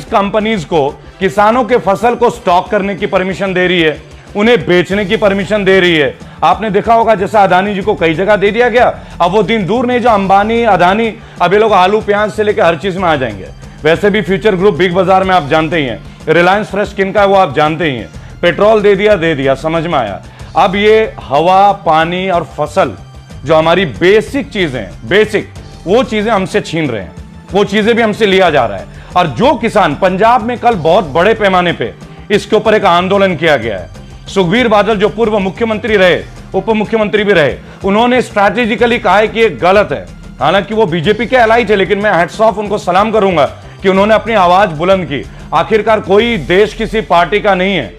Companies को किसानों के फसल को स्टॉक करने की परमिशन दे रही है, उन्हें बेचने की परमिशन दे रही है। आपने देखा होगा जैसा अदानी जी को कई जगह दे दिया गया, अब वो दिन दूर नहीं जो अंबानी अदानी अब ये लोग आलू प्याज से लेकर हर चीज में आ जाएंगे। वैसे भी फ्यूचर ग्रुप बिग बाजार में आप जानते ही हैं, रिलायंस फ्रेश किनका है वो आप जानते ही हैं। पेट्रोल दे दिया, समझ में आया। अब ये हवा, पानी और फसल जो हमारी बेसिक चीजें हैं, बेसिक वो चीजें हमसे छीन रहे हैं, वो चीजें भी हमसे लिया जा रहा है। और जो किसान पंजाब में कल बहुत बड़े पैमाने पे इसके ऊपर एक आंदोलन किया गया है। सुखबीर बादल जो पूर्व मुख्यमंत्री रहे, उप मुख्यमंत्री भी रहे, उन्होंने स्ट्रैटेजिकली कहा है कि ये गलत है। हालांकि वो बीजेपी के एलाई थे, लेकिन मैं हैट्स ऑफ उनको सलाम करूंगा कि उन्होंने अपनी आवाज बुलंद की। आखिरकार कोई देश किसी पार्टी का नहीं है,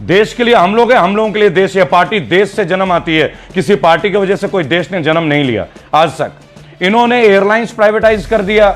देश के लिए हम लोग हैं, हम लोगों के लिए देश है। पार्टी देश से जन्म आती है, किसी पार्टी की वजह से कोई देश ने जन्म नहीं लिया आज तक। इन्होंने एयरलाइंस प्राइवेटाइज कर दिया,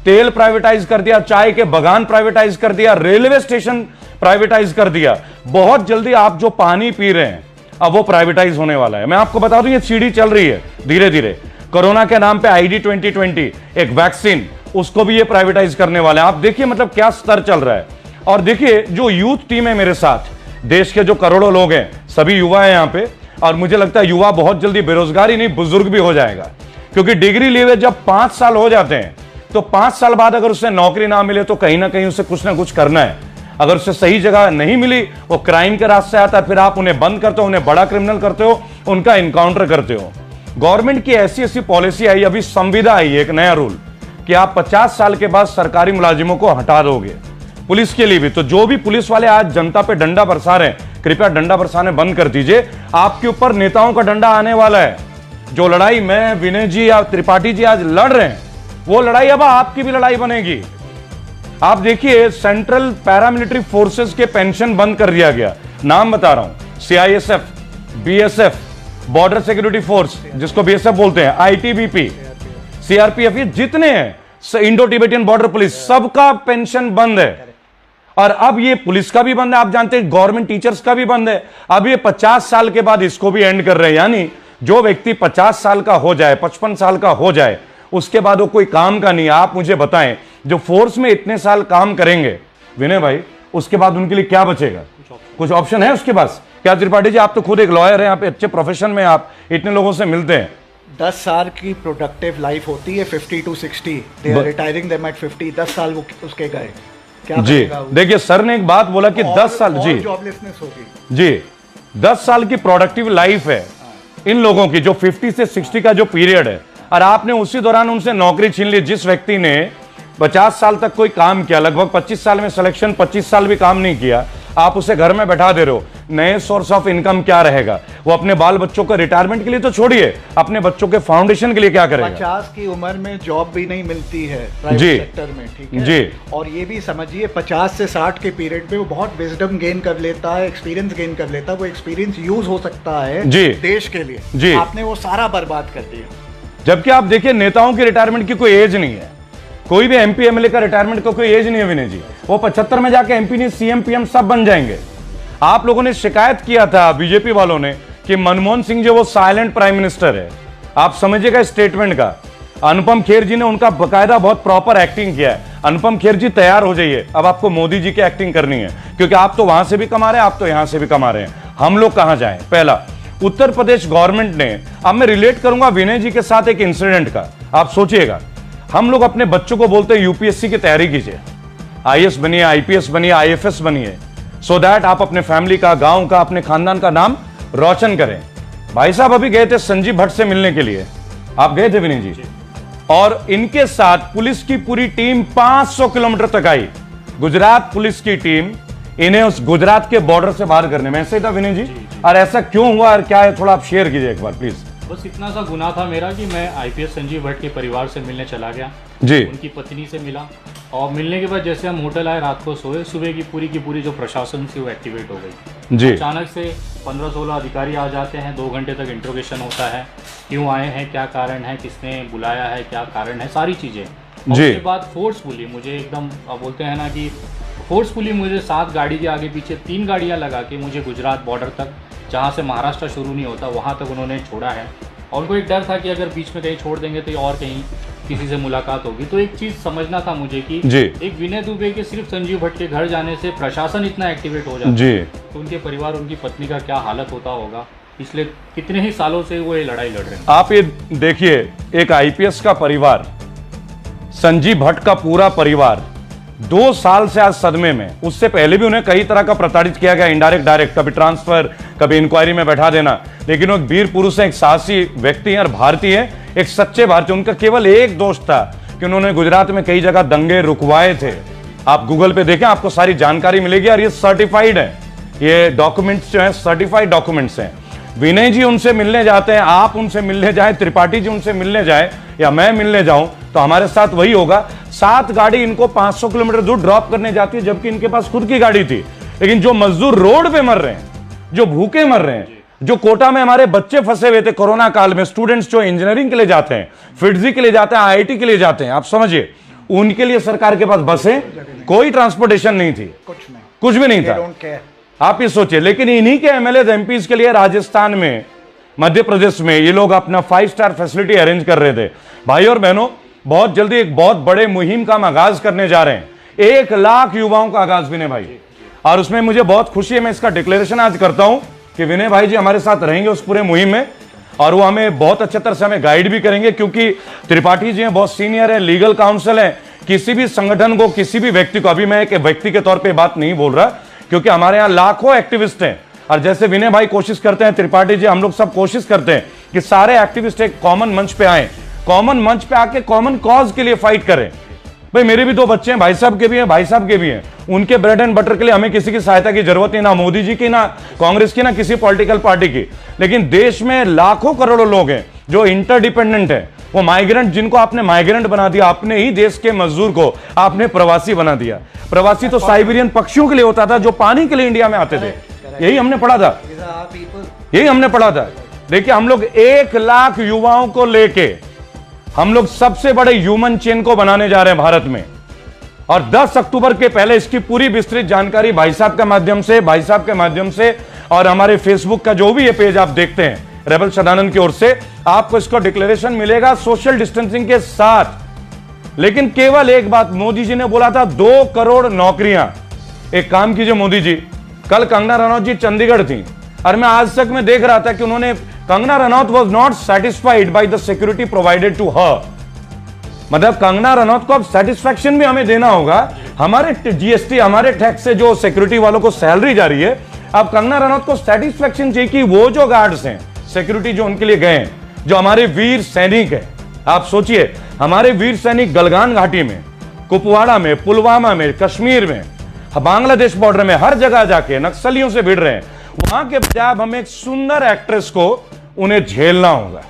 तेल प्राइवेटाइज कर दिया, चाय के बागान प्राइवेटाइज कर दिया, रेलवे स्टेशन प्राइवेटाइज कर दिया। बहुत जल्दी आप जो पानी पी रहे हैं अब वो प्राइवेटाइज होने वाला है। मैं आपको बता दूं ये सीढ़ी चल रही है धीरे धीरे। कोरोना के नाम पे ID 2020 एक वैक्सीन, उसको भी ये प्राइवेटाइज करने वाले हैं। आप देखिए मतलब क्या स्तर चल रहा है। और देखिए जो यूथ टीम है मेरे साथ, देश के जो करोड़ों लोग हैं, सभी युवा हैं यहाँ पे, और मुझे लगता है युवा बहुत जल्दी बेरोजगार ही नहीं बुजुर्ग भी हो जाएगा, क्योंकि डिग्री लिए हुए जब 5 साल हो जाते हैं तो 5 साल बाद अगर उसे नौकरी ना मिले तो कहीं ना कहीं उसे कुछ ना कुछ करना है। अगर उसे सही जगह नहीं मिली, वो क्राइम के रास्ते आता है, फिर आप उन्हें बंद करते हो, उन्हें बड़ा क्रिमिनल करते हो, उनका इनकाउंटर करते हो। गवर्नमेंट की ऐसी पॉलिसी आई, अभी संविदा आई एक नया रूल कि आप 50 साल के बाद सरकारी मुलाजिमों को हटा दोगे, पुलिस के लिए भी। तो जो भी पुलिस वाले आज जनता पे डंडा बरसा रहे हैं, कृपया डंडा बरसाने बंद कर दीजिए। आपके ऊपर नेताओं का डंडा आने वाला है। जो लड़ाई मैं, विनय जी या त्रिपाठी जी आज लड़ रहे हैं, वो लड़ाई अब आपकी भी लड़ाई बनेगी। आप देखिए सेंट्रल पैरामिलिट्री फोर्सेस के पेंशन बंद कर दिया गया। नाम बता रहा हूं, CISF, BSF, border security force जिसको BSF बोलते हैं, ITBP, CRPF, ये जितने हैं, इंडो टिबेटियन बॉर्डर पुलिस, सबका पेंशन बंद है। और अब ये पुलिस का भी बंद है, आप जानते हैं गवर्नमेंट टीचर्स का भी बंद है। अब ये 50 साल के बाद इसको भी एंड कर रहे हैं। यानी जो व्यक्ति 50 साल का हो जाए, 55 साल का हो जाए, उसके बाद वो कोई काम का नहीं। आप मुझे बताएं, जो फोर्स में इतने साल काम करेंगे विनय भाई, उसके बाद उनके लिए क्या बचेगा? कुछ ऑप्शन है उसके पास? क्या त्रिपाठी जी, आप तो खुद एक लॉयर हैं, यहाँ पे अच्छे प्रोफेशन में आप इतने लोगों से मिलते हैं। 10 साल की प्रोडक्टिव लाइफ होती है, 50 to 60, they are retiring them at 50। 10 साल वो उसके गए, क्या जी? देखिए सर ने एक बात बोला कि 10 साल जी जॉबलेसनेस होगी जी, 10 साल की प्रोडक्टिव लाइफ है इन लोगों की, जो 50 से 60 का जो पीरियड है, और आपने उसी दौरान उनसे नौकरी छीन ली। जिस व्यक्ति ने 50 साल तक कोई काम किया, लगभग 25 साल में सिलेक्शन, 25 साल भी काम नहीं किया, आप उसे घर में बैठा दे रहे हो। नए सोर्स ऑफ इनकम क्या रहेगा? वो अपने बाल बच्चों को रिटायरमेंट के लिए तो छोड़िए, अपने बच्चों के फाउंडेशन के लिए क्या करेगा? 50 की उम्र में जॉब भी नहीं मिलती है प्राइवेट सेक्टर में, ठीक है जी। और ये भी समझिए 50 से 60 के पीरियड में वो बहुत विजडम गेन कर लेता है, एक्सपीरियंस गेन कर लेता है। वो एक्सपीरियंस यूज हो सकता है जी देश के लिए जी। आपने वो सारा बर्बाद कर दिया। जबकि आप देखिए नेताओं की रिटायरमेंट की कोई एज नहीं है, कोई भी MP MLA का रिटायरमेंट का कोई एज नहीं है विनय जी। वो 75 में जाके MP नहीं, CM PM सब बन जाएंगे। आप लोगों ने शिकायत किया था, बीजेपी वालों ने, कि मनमोहन सिंह जो वो साइलेंट प्राइम मिनिस्टर है। आप समझिएगा स्टेटमेंट का। अनुपम खेर जी ने उनका बकायदा बहुत प्रॉपर एक्टिंग किया है। अनुपम खेर जी तैयार हो जाइए, अब आपको मोदी जी की एक्टिंग करनी है, क्योंकि आप तो वहां से भी कमा रहे हैं, आप तो यहां से भी कमा रहे हैं। हम लोग कहां जाएं? पहला, उत्तर प्रदेश गवर्नमेंट ने, अब मैं रिलेट करूंगा विनय जी के साथ एक इंसिडेंट का। आप सोचिएगा, हम लोग अपने बच्चों को बोलते हैं UPSC की तैयारी कीजिए, IAS बनिए, IPS बनिए, IFS बनिए, सो दैट आप अपने फैमिली का, गांव का, अपने खानदान का नाम रोशन करें। भाई साहब अभी गए थे संजीव भट्ट से मिलने के लिए, आप गए थे विनय जी? और इनके साथ पुलिस की पूरी टीम 500 किलोमीटर तक आई, गुजरात पुलिस की टीम, इन्हें उस गुजरात के बॉर्डर से बाहर करने में। ऐसे ही था विनय जी? और ऐसा क्यों हुआ और क्या है, थोड़ा आप शेयर कीजिए एक बार प्लीज। बस इतना सा गुनाह था मेरा कि मैं IPS संजीव भट्ट के परिवार से मिलने चला गया जी। उनकी पत्नी से मिला, और मिलने के बाद जैसे हम होटल आए, रात को सोए, सुबह की पूरी जो प्रशासन थी वो एक्टिवेट हो गई जी। अचानक से 15-16 अधिकारी आ जाते हैं, 2 घंटे तक इंट्रोगेशन होता है, क्यों आए हैं, क्या कारण है, किसने बुलाया है, क्या कारण है, सारी चीज़ें। उसके बाद फोर्सफुली मुझे एकदम बोलते हैं ना कि फोर्सफुली मुझे 7 गाड़ी के आगे पीछे 3 गाड़ियाँ लगा के मुझे गुजरात बॉर्डर तक, जहाँ से महाराष्ट्र शुरू नहीं होता, वहाँ तक उन्होंने छोड़ा है। और उनको एक डर था कि अगर बीच में कहीं छोड़ देंगे तो ये और कहीं किसी से मुलाकात होगी, तो एक चीज समझना था मुझे कि जी। एक विनय दुबे के सिर्फ संजीव भट्ट के घर जाने से प्रशासन इतना एक्टिवेट हो जाता जी। है, तो उनके परिवार, उनकी पत्नी का क्या हालत होता होगा। पिछले कितने ही सालों से वो ये लड़ाई लड़ रहे हैं। आप ये देखिए, एक आईपीएस का परिवार, संजीव भट्ट का पूरा परिवार 2 साल से आज सदमे में। उससे पहले भी उन्हें कई तरह का प्रताड़ित किया गया, इनडायरेक्ट डायरेक्ट, कभी ट्रांसफर, कभी इंक्वायरी में बैठा देना। लेकिन वो एक वीर पुरुष है, एक साहसी व्यक्ति है और भारतीय है, एक सच्चे भारतीय। उनका केवल एक दोष था कि उन्होंने गुजरात में कई जगह दंगे रुकवाए थे। आप गूगल पे देखें, आपको सारी जानकारी मिलेगी और ये सर्टिफाइड है। ये डॉक्यूमेंट्स जो है सर्टिफाइड डॉक्यूमेंट्स हैं। विनय जी उनसे मिलने जाते हैं, आप उनसे मिलने जाए, त्रिपाठी जी उनसे मिलने जाए या मैं मिलने जाऊं, तो हमारे साथ वही होगा। 7 गाड़ी इनको 500 किलोमीटर दूर ड्रॉप करने जाती है, जबकि इनके पास खुद की गाड़ी थी। लेकिन जो मजदूर रोड पे मर रहे हैं, जो भूखे मर रहे हैं, जो कोटा में हमारे बच्चे फंसे हुए थे कोरोना काल में, स्टूडेंट्स जो इंजीनियरिंग के लिए जाते हैं, फिटजी के लिए जाते हैं, आईआईटी के लिए जाते हैं, आप समझिए, उनके लिए सरकार के पास बसें, कोई ट्रांसपोर्टेशन नहीं थी, कुछ भी नहीं था। आप ये सोचिए। लेकिन इन्हीं के एमएलए एमपीज के लिए राजस्थान में, मध्य प्रदेश में ये लोग अपना 5 स्टार फैसिलिटी अरेंज कर रहे थे। भाई और बहनों, बहुत जल्दी एक बहुत बड़े मुहिम का हम आगाज करने जा रहे हैं। 1 लाख युवाओं का आगाज विनय भाई, और उसमें मुझे बहुत खुशी है, मैं इसका डिक्लेरेशन आज करता हूं कि विनय भाई जी हमारे साथ रहेंगे उस पूरे मुहिम में, और वो हमें बहुत अच्छे तरह से हमें गाइड भी करेंगे, क्योंकि त्रिपाठी जी हैं, बहुत सीनियर है, लीगल काउंसिल है। किसी भी संगठन को, किसी भी व्यक्ति को, अभी मैं एक व्यक्ति के तौर पे बात नहीं बोल रहा, क्योंकि हमारे यहां लाखों एक्टिविस्ट हैं, और जैसे विनय भाई कोशिश करते हैं, त्रिपाठी जी, हम लोग सब कोशिश करते हैं कि सारे एक्टिविस्ट एक कॉमन मंच पे आए, कॉमन मंच पे आके कॉमन कॉज के लिए फाइट करें। भाई मेरे भी 2 बच्चे हैं, भाई साहब के भी हैं, भाई साहब के भी हैं, उनके ब्रेड एंड बटर के लिए हमें किसी की सहायता की जरूरत नहीं, ना मोदी जी की, ना कांग्रेस की, ना किसी पॉलिटिकल पार्टी की। लेकिन देश में लाखों करोड़ों लोग हैं जो इंटरडिपेंडेंट है। वो माइग्रेंट, जिनको आपने माइग्रेंट बना दिया, अपने ही देश के मजदूर को आपने प्रवासी बना दिया। प्रवासी तो साइबेरियन पक्षियों के लिए होता था जो पानी के लिए इंडिया में आते थे। यही हमने पढ़ा था, यही हमने पढ़ा था। देखिए, हम लोग 1 लाख युवाओं को लेके हम लोग सबसे बड़े ह्यूमन चेन को बनाने जा रहे हैं भारत में, और 10 अक्टूबर के पहले इसकी पूरी विस्तृत जानकारी भाई साहब के माध्यम से, और हमारे फेसबुक का जो भी ये पेज आप देखते हैं रेबल सदानंद की ओर से, आपको इसका डिक्लेरेशन मिलेगा सोशल डिस्टेंसिंग के साथ। लेकिन केवल एक बात, मोदी जी ने बोला था 2 करोड़ नौकरियां। एक काम कीजिए मोदी जी, कल कंगना रनौत जी चंडीगढ़ थी, और मैं आज तक मैं देख रहा था कि उन्होंने, Kangana Ranaut was not satisfied by the security provided to her. मतलब कंगना रनौत को अब सेटिस्फैक्शन भी हमें देना होगा। हमारे जीएसटी, हमारे टैक्स से जो सिक्योरिटी वालों को सैलरी जा रही है, अब कंगना रनौत को सेटिस्फैक्शन चाहिए कि वो जो गार्ड्स हैं, सिक्योरिटी जो उनके लिए गए हैं, जो हमारे वीर सैनिक हैं, आप सोचिए, हमारे वीर सैनिक गलगान घाटी में, कुपवाड़ा में, पुलवामा में, कश्मीर में, बांग्लादेश बॉर्डर में, हर जगह जाके नक्सलियों से भिड़ रहे हैं। वहां के बजाय हमें एक सुंदर एक्ट्रेस को उन्हें झेलना होगा।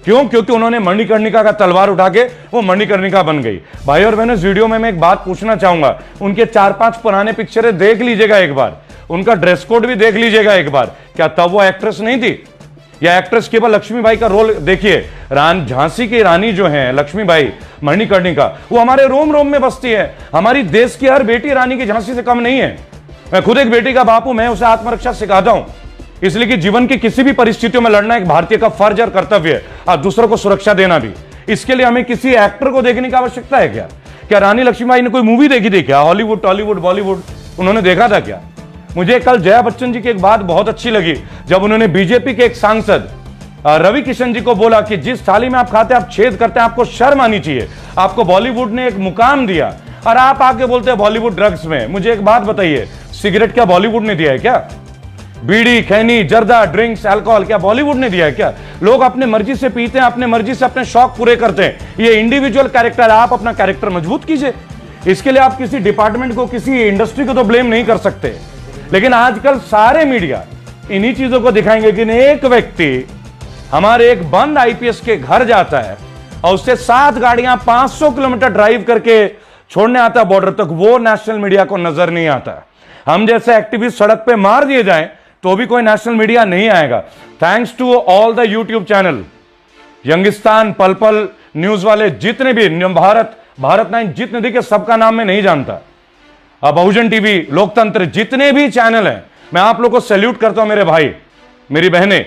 क्यों? क्योंकि उन्होंने मणिकर्णिका का तलवार उठा के वो मणिकर्णिका बन गई। भाई और बहनों, इस वीडियो में मैं एक बात पूछना चाहूंगा, उनके 4-5 पुराने पिक्चरें देख लीजिएगा एक बार, उनका ड्रेस कोड भी देख लीजिएगा एक बार। क्या तब वो एक्ट्रेस नहीं थी? या एक्ट्रेस केवल लक्ष्मीबाई का रोल? देखिए, झांसी की रानी जो है लक्ष्मीबाई मणिकर्णिका, वो हमारे रोम रोम में बसती है। हमारी देश की हर बेटी रानी की झांसी से कम नहीं है। मैं खुद एक बेटी का बाप हूं, मैं उसे आत्मरक्षा सिखाता हूं, इसलिए कि जीवन की किसी भी परिस्थितियों में लड़ना एक भारतीय का फर्ज और कर्तव्य है, और दूसरों को सुरक्षा देना भी। इसके लिए हमें किसी एक्टर को देखने की आवश्यकता है क्या? क्या रानी लक्ष्मीबाई ने कोई मूवी देखी थी क्या? हॉलीवुड, टॉलीवुड, बॉलीवुड उन्होंने देखा था क्या? मुझे कल जया बच्चन जी की एक बात बहुत अच्छी लगी, जब उन्होंने बीजेपी के एक सांसद रवि किशन जी को बोला कि जिस थाली में आप खाते हैं, आप छेद करते हैं, आपको शर्म आनी चाहिए, आपको बॉलीवुड ने एक मुकाम दिया, और आप आके बोलते हैं बॉलीवुड ड्रग्स में। मुझे एक बात बताइए, सिगरेट क्या बॉलीवुड ने दिया है क्या? बीड़ी, खैनी, जर्दा, ड्रिंक्स, अल्कोहल क्या बॉलीवुड ने दिया है क्या? लोग अपने मर्जी से पीते हैं, अपने मर्जी से अपने शौक पूरे करते हैं। ये इंडिविजुअल कैरेक्टर है, आप अपना कैरेक्टर मजबूत कीजिए। इसके लिए आप किसी डिपार्टमेंट को, किसी इंडस्ट्री को तो ब्लेम नहीं कर सकते। लेकिन आजकल सारे मीडिया इन्हीं चीजों को दिखाएंगे कि एक व्यक्ति हमारे एक बंद आईपीएस के घर जाता है और उससे 7 गाड़ियां 500 किलोमीटर ड्राइव करके छोड़ने आता बॉर्डर तक, वो नेशनल मीडिया को नजर नहीं आता। हम जैसे एक्टिविस्ट सड़क पे मार दिए जाएं तो भी कोई नेशनल मीडिया नहीं आएगा। Thanks to all the YouTube channel, Youngistan, Pal Pal, news वाले, जितने भी, भारत 9, जितने देखिए, सबका नाम मैं नहीं जानता, बहुजन टीवी, लोकतंत्र, जितने भी चैनल हैं, मैं आप लोग को सैल्यूट करता हूं। मेरे भाई, मेरी बहनें,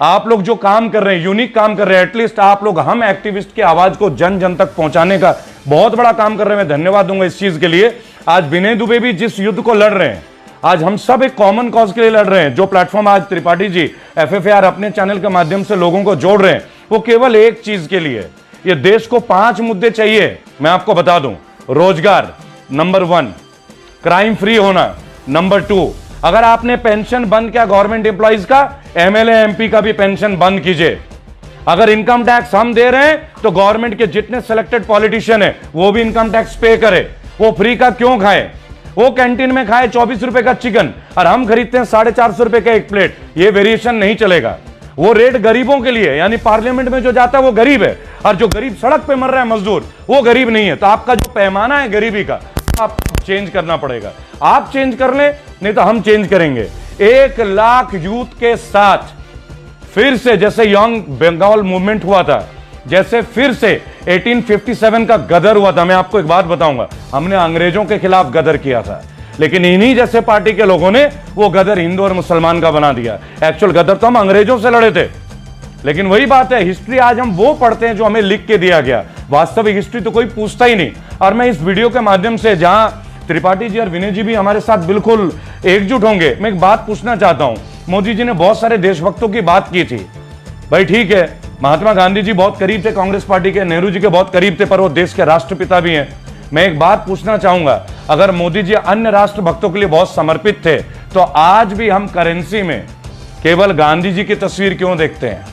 आप लोग जो काम कर रहे हैं, यूनिक काम कर रहे हैं, एटलीस्ट आप लोग हम एक्टिविस्ट की आवाज को जन जन तक पहुंचाने का बहुत बड़ा काम कर रहे हैं। मैं धन्यवाद दूंगा इस चीज के लिए। आज विनय दुबे भी जिस युद्ध को लड़ रहे हैं, आज हम सब एक कॉमन कॉज के लिए लड़ रहे हैं। जो प्लेटफॉर्म आज त्रिपाठी जी FFAR अपने चैनल के माध्यम से लोगों को जोड़ रहे हैं, वो केवल एक चीज के लिए। ये देश को 5 मुद्दे चाहिए, मैं आपको बता दूं। रोजगार नंबर 1, क्राइम फ्री होना नंबर 2। अगर आपने पेंशन बंद किया गवर्नमेंट एम्प्लॉइज का, MLA MP का भी पेंशन बंद कीजिए। अगर इनकम टैक्स हम दे रहे हैं तो गवर्नमेंट के जितने सिलेक्टेड पॉलिटिशियन है वो भी इनकम टैक्स पे करे। वो फ्री का क्यों खाए? वो कैंटीन में खाए 24 रुपए का चिकन और हम खरीदते हैं 450 रुपए का एक प्लेट। ये वेरिएशन नहीं चलेगा। वो रेट गरीबों के लिए, यानी पार्लियामेंट में जो जाता है वो गरीब है, और जो गरीब सड़क पे मर रहा है मजदूर, वो गरीब नहीं है। तो आपका जो पैमाना है गरीबी का, आप चेंज करना पड़ेगा। आप चेंज कर लें, नहीं तो हम चेंज करेंगे। 1 लाख यूथ के साथ फिर से, जैसे यंग बंगाल मूवमेंट हुआ था, जैसे फिर से 1857 का गदर हुआ था। मैं आपको एक बात बताऊंगा, हमने अंग्रेजों के खिलाफ गदर किया था, लेकिन इन्हीं जैसे पार्टी के लोगों ने वो गदर हिंदू और मुसलमान का बना दिया। एक्चुअल गदर तो हम अंग्रेजों से लड़े थे। लेकिन वही बात है, हिस्ट्री आज हम वो पढ़ते हैं जो हमें लिख के दिया गया, वास्तविक हिस्ट्री तो कोई पूछता ही नहीं। और मैं इस वीडियो के माध्यम से, जहां त्रिपाठी जी और विनय जी भी हमारे साथ बिल्कुल एकजुट होंगे, मैं एक बात पूछना चाहता हूं। मोदी जी ने बहुत सारे देशभक्तों की बात की थी, भाई ठीक है, महात्मा गांधी जी बहुत करीब थे कांग्रेस पार्टी के, नेहरू जी के बहुत करीब थे, पर वो देश के राष्ट्रपिता भी हैं। मैं एक बात पूछना चाहूंगा, अगर मोदी जी अन्य राष्ट्रभक्तों के लिए बहुत समर्पित थे, तो आज भी हम करेंसी में केवल गांधी जी की तस्वीर क्यों देखते हैं?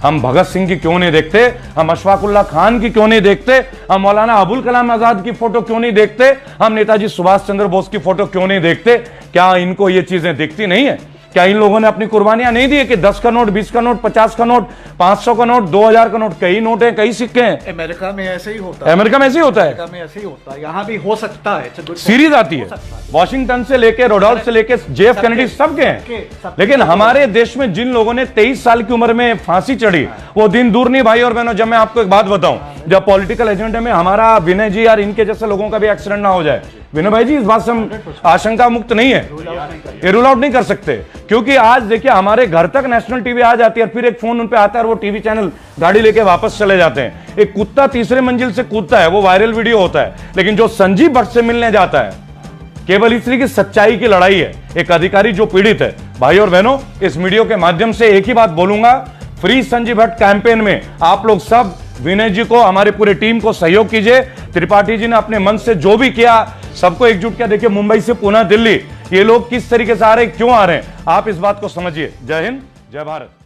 हम भगत सिंह की क्यों नहीं देखते? हम अशफाकुल्लाह खान की क्यों नहीं देखते? हम मौलाना अबुल कलाम आजाद की फोटो क्यों नहीं देखते? हम नेताजी सुभाष चंद्र बोस की फोटो क्यों नहीं देखते? क्या इनको ये चीजें दिखती नहीं है? क्या इन लोगों ने अपनी कुर्बानियां नहीं दी है कि 10 का नोट, 20 का नोट, 50 का नोट, 500 का नोट, 2000 का नोट, कई नोट हैं, कई सिक्के हैं। अमेरिका में ऐसे ही होता है। अमेरिका में ऐसे ही होता है। अमेरिका में ऐसे ही होता है। यहाँ भी हो सकता है, सीरीज आती है, वॉशिंगटन से लेके रोडोल्फ से लेके JF कैनेडी सबके हैं। लेकिन हमारे देश में जिन लोगों ने 23 साल की उम्र में फांसी चढ़ी, वो दिन दूर नहीं भाई और बहनों। जब मैं आपको एक बात बताऊं, जब पॉलिटिकल एजेंडे में हमारा विनय जी और इनके जैसे लोगों का भी एक्सीडेंट ना हो जाए, विनय भाई जी इस बात से हम आशंका मुक्त नहीं है, ये रूल आउट नहीं कर सकते। क्योंकि आज देखिए हमारे घर तक नेशनल टीवी आ जाती है, फिर एक फोन उन पे आता है और वो टीवी चैनल गाड़ी लेके वापस चले जाते हैं। एक कुत्ता 3रे मंजिल से कूदता है, वो वायरल वीडियो होता है, लेकिन जो संजीव भट्ट से मिलने जाता है, केवल इसलिए कि सच्चाई की लड़ाई है, एक अधिकारी जो पीड़ित है। भाई और बहनों, इस वीडियो के माध्यम से एक ही बात बोलूंगा, फ्री संजीव भट्ट कैंपेन में आप लोग सब विनय जी को, हमारे पूरे टीम को सहयोग कीजिए। त्रिपाठी जी ने अपने मन से जो भी किया, सबको एकजुट किया। देखिए मुंबई से पुणे, दिल्ली, ये लोग किस तरीके से आ रहे हैं, क्यों आ रहे हैं, आप इस बात को समझिए। जय हिंद, जय भारत।